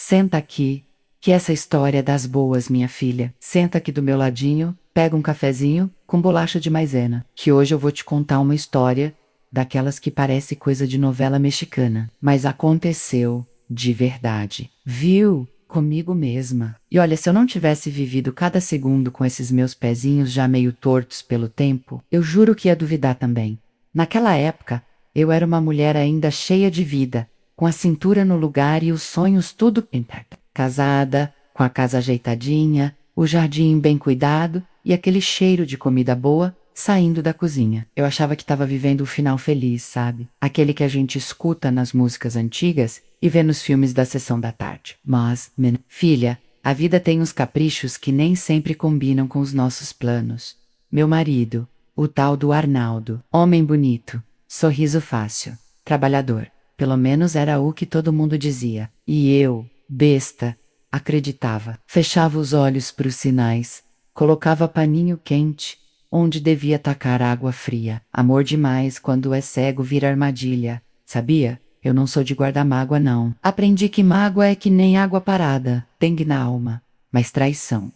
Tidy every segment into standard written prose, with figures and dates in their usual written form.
Senta aqui, que essa história é das boas, minha filha. Senta aqui do meu ladinho, pega um cafezinho com bolacha de maisena, que hoje eu vou te contar uma história daquelas que parece coisa de novela mexicana, mas aconteceu de verdade. Viu? Comigo mesma. E olha, se eu não tivesse vivido cada segundo com esses meus pezinhos já meio tortos pelo tempo, eu juro que ia duvidar também. Naquela época, eu era uma mulher ainda cheia de vida, com a cintura no lugar e os sonhos tudo intacto. Casada, com a casa ajeitadinha, o jardim bem cuidado e aquele cheiro de comida boa saindo da cozinha. Eu achava que estava vivendo um final feliz, sabe? Aquele que a gente escuta nas músicas antigas e vê nos filmes da sessão da tarde. Mas, filha, a vida tem uns caprichos que nem sempre combinam com os nossos planos. Meu marido, o tal do Arnaldo, homem bonito, sorriso fácil, trabalhador. Pelo menos era o que todo mundo dizia. E eu, besta, acreditava. Fechava os olhos para os sinais, colocava paninho quente onde devia tacar água fria. Amor demais quando é cego vira armadilha. Sabia? Eu não sou de guardar mágoa não. Aprendi que mágoa é que nem água parada, dengue na alma. Mas traição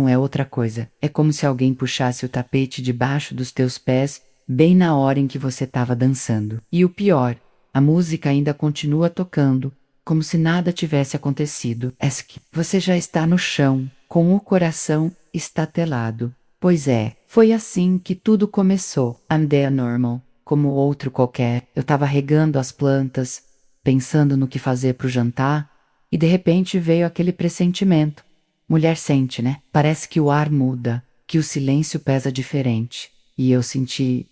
é outra coisa. É como se alguém puxasse o tapete debaixo dos teus pés bem na hora em que você estava dançando. E o pior, a música ainda continua tocando, como se nada tivesse acontecido. Você já está no chão, com o coração estatelado. Pois é, foi assim que tudo começou. I'm there normal, como outro qualquer. Eu estava regando as plantas, pensando no que fazer para o jantar, e de repente veio aquele pressentimento. Mulher sente, né? Parece que o ar muda, que o silêncio pesa diferente. E eu senti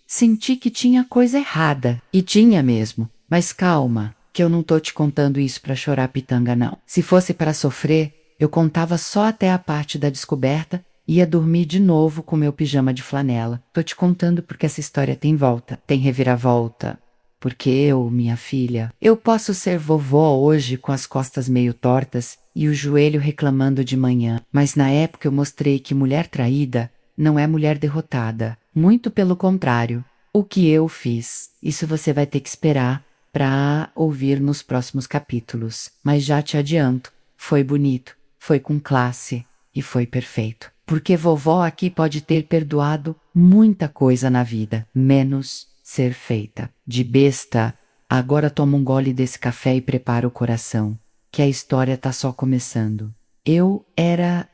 que tinha coisa errada. E tinha mesmo. Mas calma, que eu não tô te contando isso para chorar pitanga não. Se fosse para sofrer, eu contava só até a parte da descoberta. Ia dormir de novo com meu pijama de flanela. Tô te contando porque essa história tem volta, tem reviravolta. Porque eu, minha filha, eu posso ser vovó hoje com as costas meio tortas e o joelho reclamando de manhã. Mas na época eu mostrei que mulher traída não é mulher derrotada. Muito pelo contrário. O que eu fiz, isso você vai ter que esperar pra ouvir nos próximos capítulos. Mas já te adianto, foi bonito, foi com classe e foi perfeito. Porque vovó aqui pode ter perdoado muita coisa na vida, menos ser feita de besta. Agora toma um gole desse café e prepara o coração, que a história tá só começando. Eu era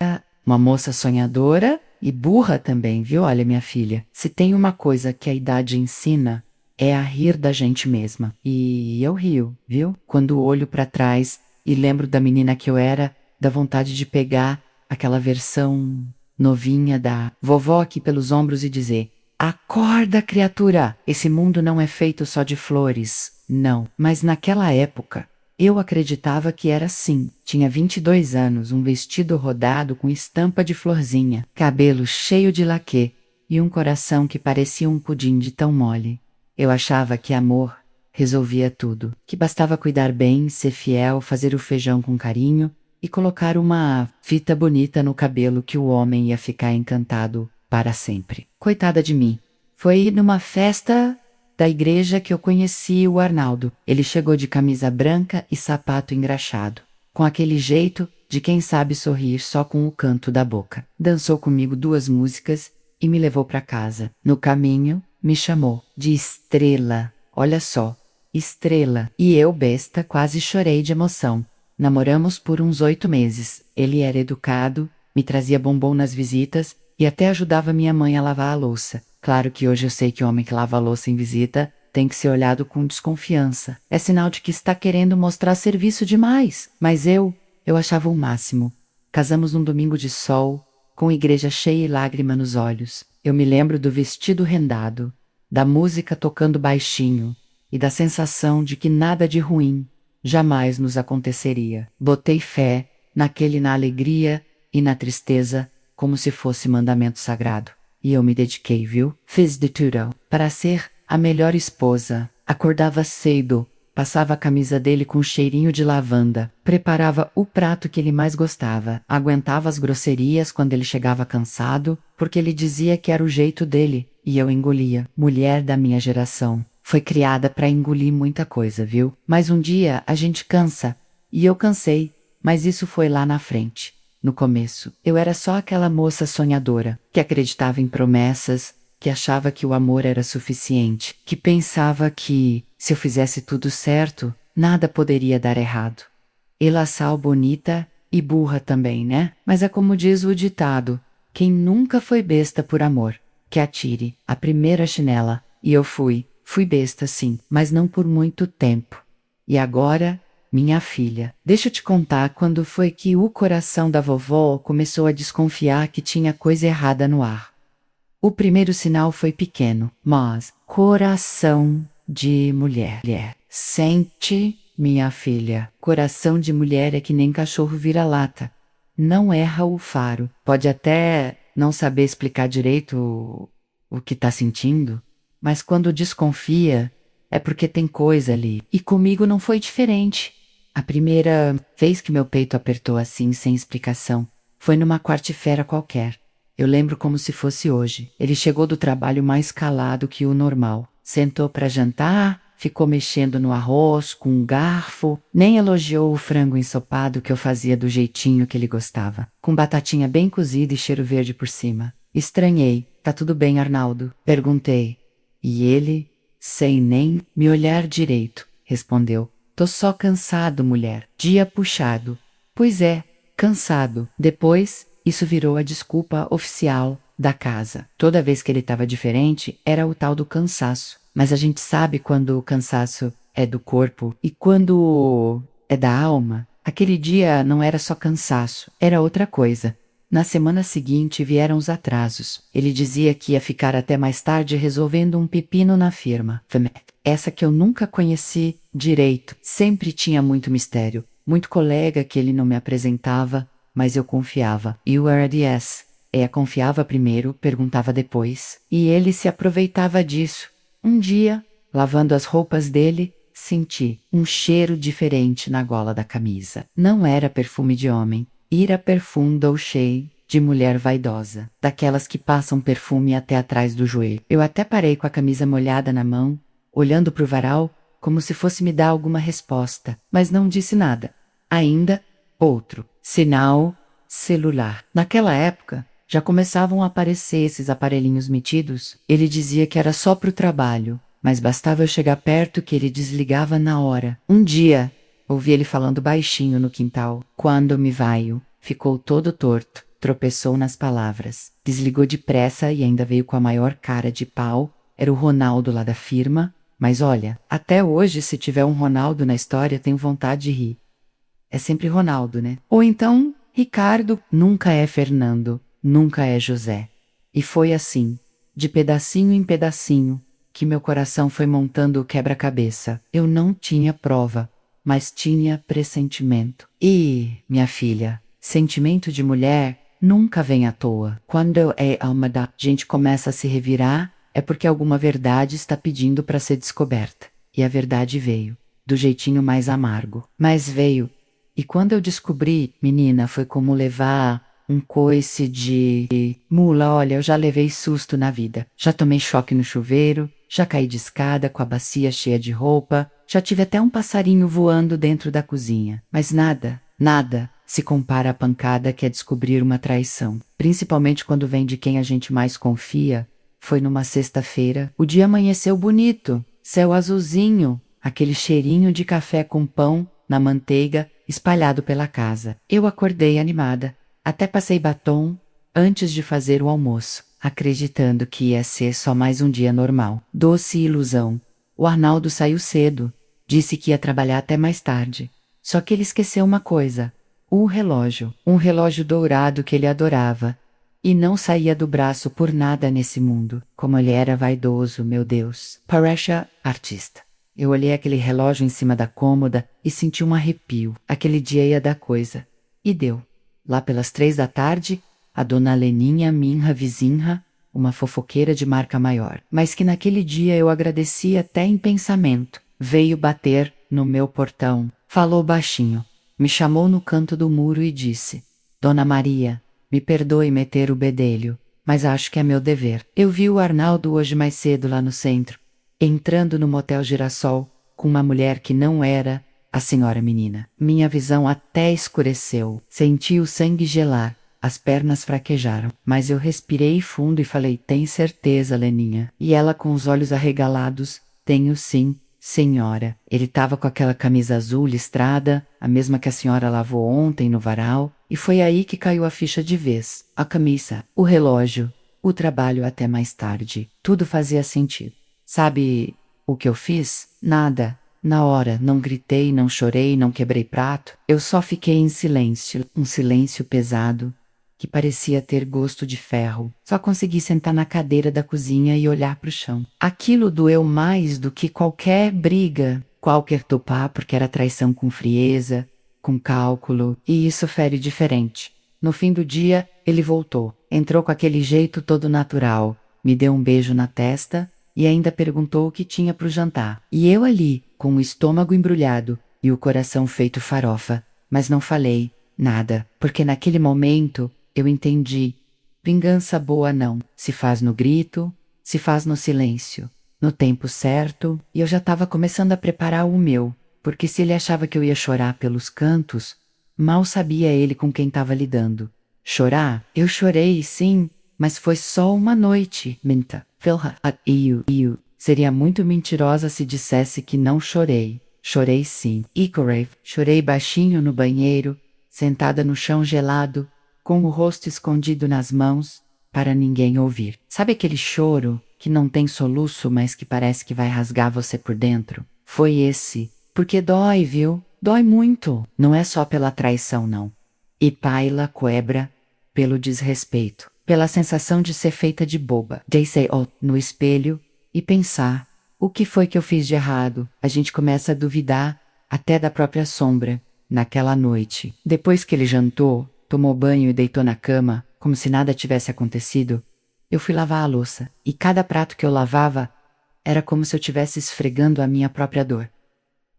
uma moça sonhadora e burra também, viu? Olha, minha filha, se tem uma coisa que a idade ensina, é a rir da gente mesma. E eu rio, viu? Quando olho pra trás e lembro da menina que eu era, dá vontade de pegar aquela versão novinha da vovó aqui pelos ombros e dizer: acorda, criatura! Esse mundo não é feito só de flores. Não. Mas naquela época, eu acreditava que era assim. Tinha 22 anos, um vestido rodado com estampa de florzinha, cabelo cheio de laquê e um coração que parecia um pudim de tão mole. Eu achava que amor resolvia tudo, que bastava cuidar bem, ser fiel, fazer o feijão com carinho e colocar uma fita bonita no cabelo que o homem ia ficar encantado para sempre. Coitada de mim. Foi numa festa da igreja que eu conheci o Arnaldo. Ele chegou de camisa branca e sapato engraxado, com aquele jeito de quem sabe sorrir só com o canto da boca. Dançou comigo 2 músicas e me levou para casa. No caminho, me chamou de Estrela. Olha só, Estrela. E eu, besta, quase chorei de emoção. Namoramos por uns 8 meses. Ele era educado, me trazia bombom nas visitas e até ajudava minha mãe a lavar a louça. Claro que hoje eu sei que homem que lava a louça em visita tem que ser olhado com desconfiança. É sinal de que está querendo mostrar serviço demais. Mas eu achava o máximo. Casamos num domingo de sol, com igreja cheia e lágrima nos olhos. Eu me lembro do vestido rendado, da música tocando baixinho e da sensação de que nada de ruim jamais nos aconteceria. Botei fé naquele na alegria e na tristeza como se fosse mandamento sagrado. E eu me dediquei, viu? Fiz de tudo para ser a melhor esposa. Acordava cedo, passava a camisa dele com cheirinho de lavanda, preparava o prato que ele mais gostava, aguentava as grosserias quando ele chegava cansado, porque ele dizia que era o jeito dele, e eu engolia. Mulher da minha geração. Foi criada para engolir muita coisa, viu? Mas um dia a gente cansa. E eu cansei. Mas isso foi lá na frente. No começo, eu era só aquela moça sonhadora, que acreditava em promessas, que achava que o amor era suficiente, que pensava que, se eu fizesse tudo certo, nada poderia dar errado. Ela sal bonita e burra também, né? Mas é como diz o ditado: quem nunca foi besta por amor, que atire a primeira chinela. E eu fui besta sim, mas não por muito tempo. E agora, minha filha, deixa eu te contar quando foi que o coração da vovó começou a desconfiar que tinha coisa errada no ar. O primeiro sinal foi pequeno, mas coração de mulher. Sente, minha filha, coração de mulher é que nem cachorro vira-lata. Não erra o faro. Pode até não saber explicar direito o que tá sentindo, mas quando desconfia é porque tem coisa ali. E comigo não foi diferente. A primeira vez que meu peito apertou assim, sem explicação, foi numa quarta-feira qualquer. Eu lembro como se fosse hoje. Ele chegou do trabalho mais calado que o normal. Sentou para jantar, ficou mexendo no arroz com um garfo, nem elogiou o frango ensopado que eu fazia do jeitinho que ele gostava, com batatinha bem cozida e cheiro verde por cima. Estranhei. Tá tudo bem, Arnaldo? Perguntei. E ele, sem nem me olhar direito, respondeu: tô só cansado, mulher. Dia puxado. Pois é, cansado. Depois, isso virou a desculpa oficial da casa. Toda vez que ele estava diferente, era o tal do cansaço. Mas a gente sabe quando o cansaço é do corpo e quando é da alma. Aquele dia não era só cansaço, era outra coisa. Na semana seguinte vieram os atrasos. Ele dizia que ia ficar até mais tarde resolvendo um pepino na firma. Essa que eu nunca conheci direito. Sempre tinha muito mistério. Muito colega que ele não me apresentava, mas eu confiava. E o RDS? Confiava primeiro, perguntava depois. E ele se aproveitava disso. Um dia, lavando as roupas dele, senti um cheiro diferente na gola da camisa. Não era perfume de homem. Ira perfume Dolce, de mulher vaidosa, daquelas que passam perfume até atrás do joelho. Eu até parei com a camisa molhada na mão, olhando para o varal, como se fosse me dar alguma resposta, mas não disse nada. Ainda, outro sinal celular. Naquela época, já começavam a aparecer esses aparelhinhos metidos. Ele dizia que era só para o trabalho, mas bastava eu chegar perto que ele desligava na hora. Um dia, ouvi ele falando baixinho no quintal. Quando me vaio, ficou todo torto, tropeçou nas palavras. Desligou depressa e ainda veio com a maior cara de pau. Era o Ronaldo lá da firma. Mas olha, até hoje se tiver um Ronaldo na história tenho vontade de rir. É sempre Ronaldo, né? Ou então, Ricardo nunca é Fernando, nunca é José. E foi assim, de pedacinho em pedacinho, que meu coração foi montando o quebra-cabeça. Eu não tinha prova, mas tinha pressentimento. E, minha filha, sentimento de mulher nunca vem à toa. Quando a alma da gente começa a se revirar, é porque alguma verdade está pedindo para ser descoberta. E a verdade veio, do jeitinho mais amargo. Mas veio. E quando eu descobri, menina, foi como levar um coice de mula. Olha, eu já levei susto na vida. Já tomei choque no chuveiro, já caí de escada com a bacia cheia de roupa, já tive até um passarinho voando dentro da cozinha. Mas nada se compara à pancada que é descobrir uma traição. Principalmente quando vem de quem a gente mais confia. Foi numa sexta-feira, o dia amanheceu bonito, céu azulzinho, aquele cheirinho de café com pão na manteiga espalhado pela casa. Eu acordei animada, até passei batom antes de fazer o almoço, acreditando que ia ser só mais um dia normal. Doce ilusão. O Arnaldo saiu cedo, disse que ia trabalhar até mais tarde. Só que ele esqueceu uma coisa, um relógio dourado que ele adorava. E não saía do braço por nada nesse mundo. Como ele era vaidoso, meu Deus. Parecia artista. Eu olhei aquele relógio em cima da cômoda e senti um arrepio. Aquele dia ia dar coisa. E deu. Lá pelas 3 da tarde, a dona Leninha, minha vizinha, uma fofoqueira de marca maior, mas que naquele dia eu agradeci até em pensamento, veio bater no meu portão. Falou baixinho. Me chamou no canto do muro e disse: Dona Maria, me perdoe meter o bedelho, mas acho que é meu dever. Eu vi o Arnaldo hoje mais cedo lá no centro, entrando no motel Girassol, com uma mulher que não era a senhora menina. Minha visão até escureceu. Senti o sangue gelar. As pernas fraquejaram, mas eu respirei fundo e falei, tem certeza, Leninha? E ela com os olhos arregalados, tenho sim, senhora. Ele estava com aquela camisa azul listrada, a mesma que a senhora lavou ontem no varal, e foi aí que caiu a ficha de vez. A camisa, o relógio, o trabalho até mais tarde. Tudo fazia sentido. Sabe o que eu fiz? Nada. Na hora, não gritei, não chorei, não quebrei prato. Eu só fiquei em silêncio, um silêncio pesado, que parecia ter gosto de ferro. Só consegui sentar na cadeira da cozinha e olhar para o chão. Aquilo doeu mais do que qualquer briga, qualquer topar, porque era traição com frieza, com cálculo, e isso fere diferente. No fim do dia, ele voltou. Entrou com aquele jeito todo natural, me deu um beijo na testa e ainda perguntou o que tinha para o jantar. E eu ali, com o estômago embrulhado e o coração feito farofa, mas não falei nada, porque naquele momento eu entendi. Vingança boa não, se faz no grito, se faz no silêncio, no tempo certo, e eu já estava começando a preparar o meu, porque se ele achava que eu ia chorar pelos cantos, mal sabia ele com quem estava lidando. Chorar? Eu chorei, sim, mas foi só uma noite, minta. Seria muito mentirosa se dissesse que não chorei. Chorei sim. Icorave, chorei baixinho no banheiro, sentada no chão gelado, com o rosto escondido nas mãos, para ninguém ouvir. Sabe aquele choro que não tem soluço, mas que parece que vai rasgar você por dentro? Foi esse. Porque dói, viu? Dói muito. Não é só pela traição, não. E paila quebra pelo desrespeito, pela sensação de ser feita de boba. Daisy no espelho e pensar, o que foi que eu fiz de errado? A gente começa a duvidar até da própria sombra. Naquela noite, depois que ele jantou, tomou banho e deitou na cama, como se nada tivesse acontecido, eu fui lavar a louça, e cada prato que eu lavava era como se eu estivesse esfregando a minha própria dor.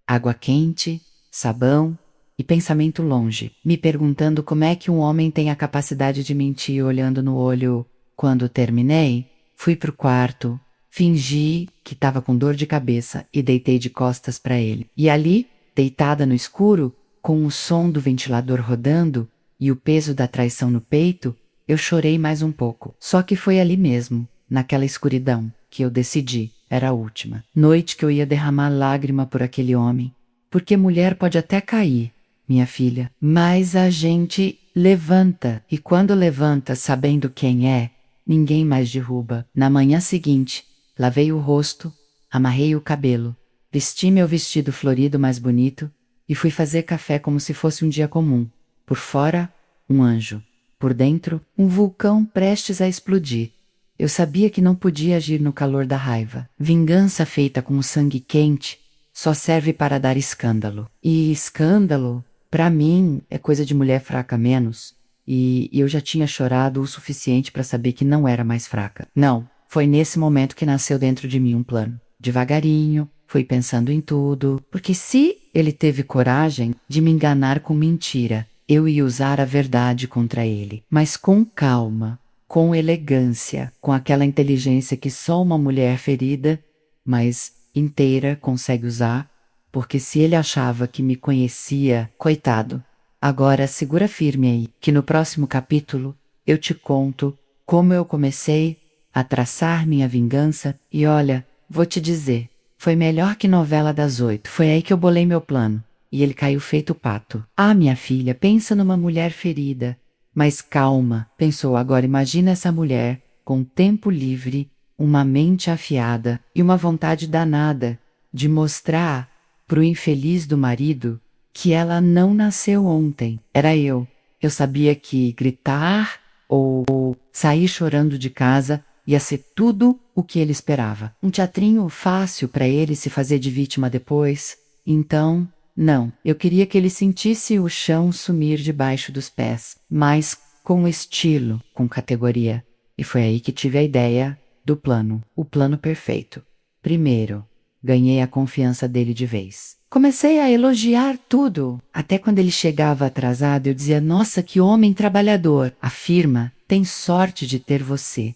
Água quente, sabão e pensamento longe, me perguntando como é que um homem tem a capacidade de mentir olhando no olho. Quando terminei, fui pro quarto, fingi que estava com dor de cabeça e deitei de costas para ele. E ali, deitada no escuro, com o som do ventilador rodando e o peso da traição no peito, eu chorei mais um pouco. Só que foi ali mesmo, naquela escuridão, que eu decidi, era a última noite que eu ia derramar lágrima por aquele homem. Porque mulher pode até cair, minha filha, mas a gente levanta, e quando levanta sabendo quem é, ninguém mais derruba. Na manhã seguinte, lavei o rosto, amarrei o cabelo, vesti meu vestido florido mais bonito e fui fazer café como se fosse um dia comum. Por fora, um anjo. Por dentro, um vulcão prestes a explodir. Eu sabia que não podia agir no calor da raiva. Vingança feita com o sangue quente só serve para dar escândalo. E escândalo, para mim, é coisa de mulher fraca menos. E eu já tinha chorado o suficiente para saber que não era mais fraca. Não, foi nesse momento que nasceu dentro de mim um plano. Devagarinho, fui pensando em tudo, porque se ele teve coragem de me enganar com mentira, eu ia usar a verdade contra ele, mas com calma, com elegância, com aquela inteligência que só uma mulher ferida, mas inteira, consegue usar, porque se ele achava que me conhecia, coitado. Agora segura firme aí, que no próximo capítulo eu te conto como eu comecei a traçar minha vingança e olha, vou te dizer, foi melhor que novela das 8. Foi aí que eu bolei meu plano. E ele caiu feito pato. Ah, minha filha, pensa numa mulher ferida. Mas calma, pensou agora, imagina essa mulher, com tempo livre, uma mente afiada e uma vontade danada de mostrar pro infeliz do marido que ela não nasceu ontem. Era eu. Eu sabia que gritar ou sair chorando de casa ia ser tudo o que ele esperava. Um teatrinho fácil para ele se fazer de vítima depois. Então, não, eu queria que ele sentisse o chão sumir debaixo dos pés, mas com estilo, com categoria. E foi aí que tive a ideia do plano, o plano perfeito. Primeiro, ganhei a confiança dele de vez. Comecei a elogiar tudo. Até quando ele chegava atrasado, eu dizia, nossa, que homem trabalhador. A firma tem sorte de ter você.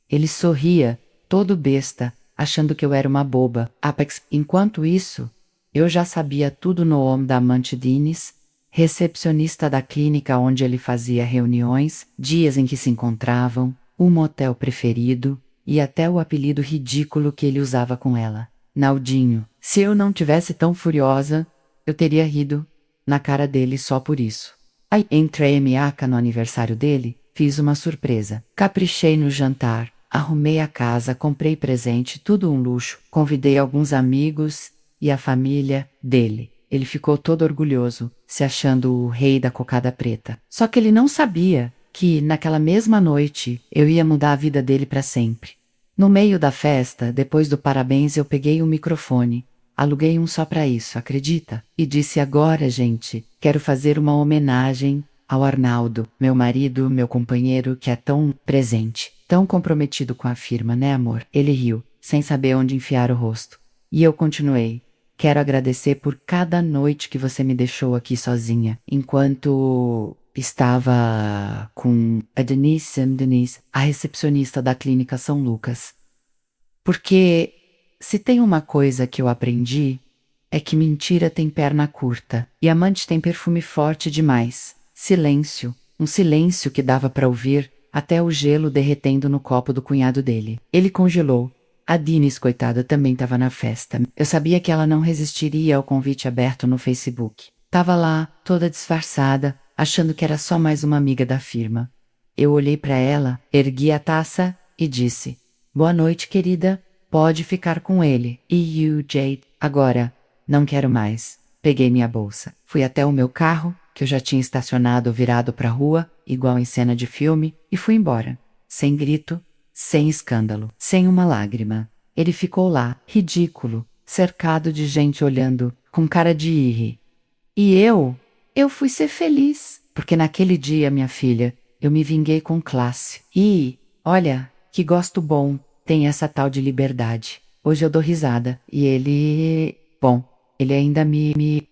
Ele sorria, todo besta, achando que eu era uma boba. Apex, enquanto isso, Eu já sabia tudo no nome da amante Dines, recepcionista da clínica onde ele fazia reuniões, dias em que se encontravam, o motel preferido e até o apelido ridículo que ele usava com ela. Naldinho. Se eu não tivesse tão furiosa, eu teria rido na cara dele só por isso. Aí entrei em Miaca no aniversário dele, fiz uma surpresa. Caprichei no jantar, arrumei a casa, comprei presente, tudo um luxo. Convidei alguns amigos e a família dele. Ele ficou todo orgulhoso, se achando o rei da cocada preta. Só que ele não sabia que, naquela mesma noite, eu ia mudar a vida dele para sempre. No meio da festa, depois do parabéns, eu peguei um microfone. Aluguei um só para isso, acredita? E disse: agora, gente, quero fazer uma homenagem ao Arnaldo, meu marido, meu companheiro, que é tão presente, tão comprometido com a firma, né, amor? Ele riu, sem saber onde enfiar o rosto. E eu continuei: quero agradecer por cada noite que você me deixou aqui sozinha, enquanto estava com a Denise, a recepcionista da clínica São Lucas. Porque se tem uma coisa que eu aprendi, é que mentira tem perna curta e amante tem perfume forte demais. Silêncio, um silêncio que dava para ouvir até o gelo derretendo no copo do cunhado dele. Ele congelou. A Dines, coitada, também estava na festa. Eu sabia que ela não resistiria ao convite aberto no Facebook. Tava lá, toda disfarçada, achando que era só mais uma amiga da firma. Eu olhei para ela, ergui a taça e disse: boa noite, querida. Pode ficar com ele. E you, Jade? Agora, não quero mais. Peguei minha bolsa. Fui até o meu carro, que eu já tinha estacionado virado para a rua, igual em cena de filme, e fui embora. Sem grito, sem escândalo, sem uma lágrima. Ele ficou lá, ridículo, cercado de gente olhando, com cara de irre. E eu fui ser feliz, porque naquele dia, minha filha, eu me vinguei com classe. E, olha, que gosto bom tem essa tal de liberdade. Hoje eu dou risada e ele... Bom, ele ainda me...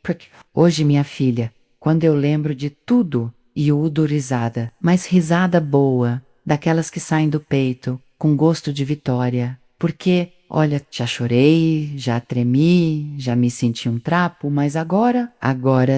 Hoje, minha filha, quando eu lembro de tudo, e eu dou risada, mas risada boa, daquelas que saem do peito, com gosto de vitória. Porque, olha, já chorei, já tremi, já me senti um trapo, mas agora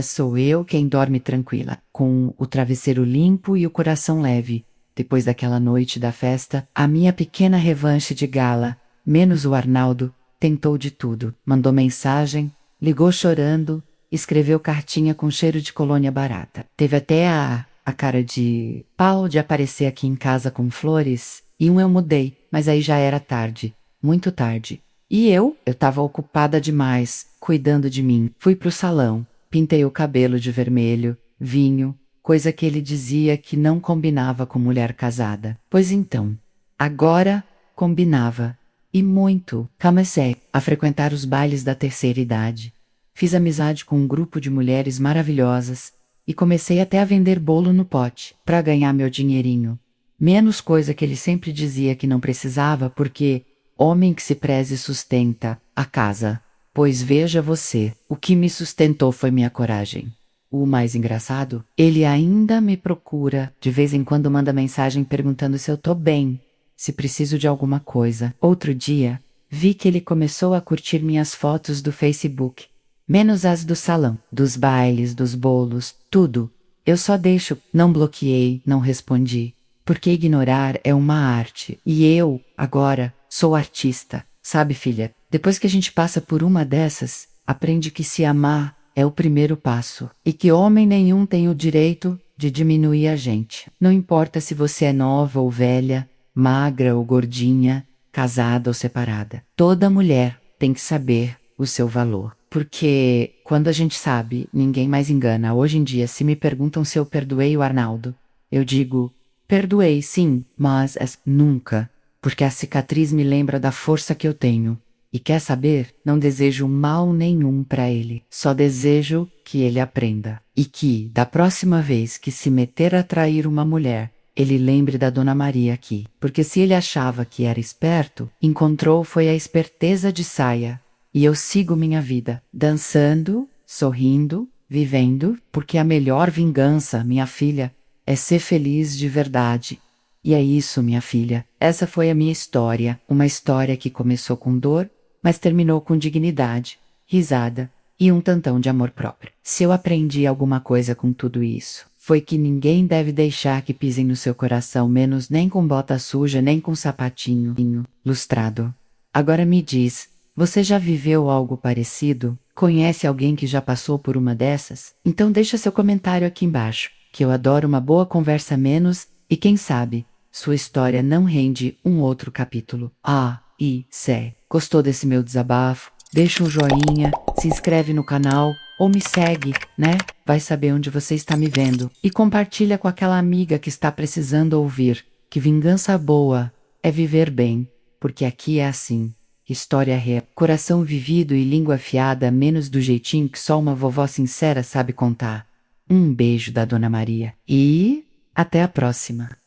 sou eu quem dorme tranquila, com o travesseiro limpo e o coração leve. Depois daquela noite da festa, a minha pequena revanche de gala, menos o Arnaldo, tentou de tudo. Mandou mensagem, ligou chorando, escreveu cartinha com cheiro de colônia barata. Teve até a cara de pau de aparecer aqui em casa com flores, e eu mudei, mas aí já era tarde, muito tarde. E eu tava ocupada demais, cuidando de mim. Fui pro salão, pintei o cabelo de vermelho, vinho, coisa que ele dizia que não combinava com mulher casada. Pois então, agora combinava. E muito. Comecei a frequentar os bailes da terceira idade. Fiz amizade com um grupo de mulheres maravilhosas e comecei até a vender bolo no pote para ganhar meu dinheirinho. Menos coisa que ele sempre dizia que não precisava, porque homem que se preze sustenta a casa. Pois veja você, o que me sustentou foi minha coragem. O mais engraçado, ele ainda me procura, de vez em quando manda mensagem perguntando se eu tô bem, se preciso de alguma coisa. Outro dia, vi que ele começou a curtir minhas fotos do Facebook, menos as do salão, dos bailes, dos bolos, tudo. Eu só deixo, não bloqueei, não respondi, porque ignorar é uma arte, e eu, agora, sou artista. Sabe, filha, depois que a gente passa por uma dessas, aprende que se amar é o primeiro passo, e que homem nenhum tem o direito de diminuir a gente. Não importa se você é nova ou velha, magra ou gordinha, casada ou separada. Toda mulher tem que saber o seu valor. Porque quando a gente sabe, ninguém mais engana. Hoje em dia, se me perguntam se eu perdoei o Arnaldo, eu digo: perdoei, sim, mas nunca, porque a cicatriz me lembra da força que eu tenho. E quer saber? Não desejo mal nenhum para ele. Só desejo que ele aprenda. E que, da próxima vez que se meter a trair uma mulher, ele lembre da Dona Maria aqui. Porque se ele achava que era esperto, encontrou foi a esperteza de saia. E eu sigo minha vida, dançando, sorrindo, vivendo, porque a melhor vingança, minha filha, é ser feliz de verdade. E é isso, minha filha. Essa foi a minha história. Uma história que começou com dor, mas terminou com dignidade, risada e um tantão de amor próprio. Se eu aprendi alguma coisa com tudo isso, foi que ninguém deve deixar que pisem no seu coração, menos nem com bota suja, nem com sapatinho lustrado. Agora me diz, você já viveu algo parecido? Conhece alguém que já passou por uma dessas? Então deixa seu comentário aqui embaixo, que eu adoro uma boa conversa menos, e quem sabe, sua história não rende um outro capítulo. E se gostou desse meu desabafo, deixa um joinha, se inscreve no canal, ou me segue, né? Vai saber onde você está me vendo. E compartilha com aquela amiga que está precisando ouvir que vingança boa é viver bem, porque aqui é assim. História real, coração vivido e língua afiada, menos do jeitinho que só uma vovó sincera sabe contar. Um beijo da Dona Maria. E até a próxima.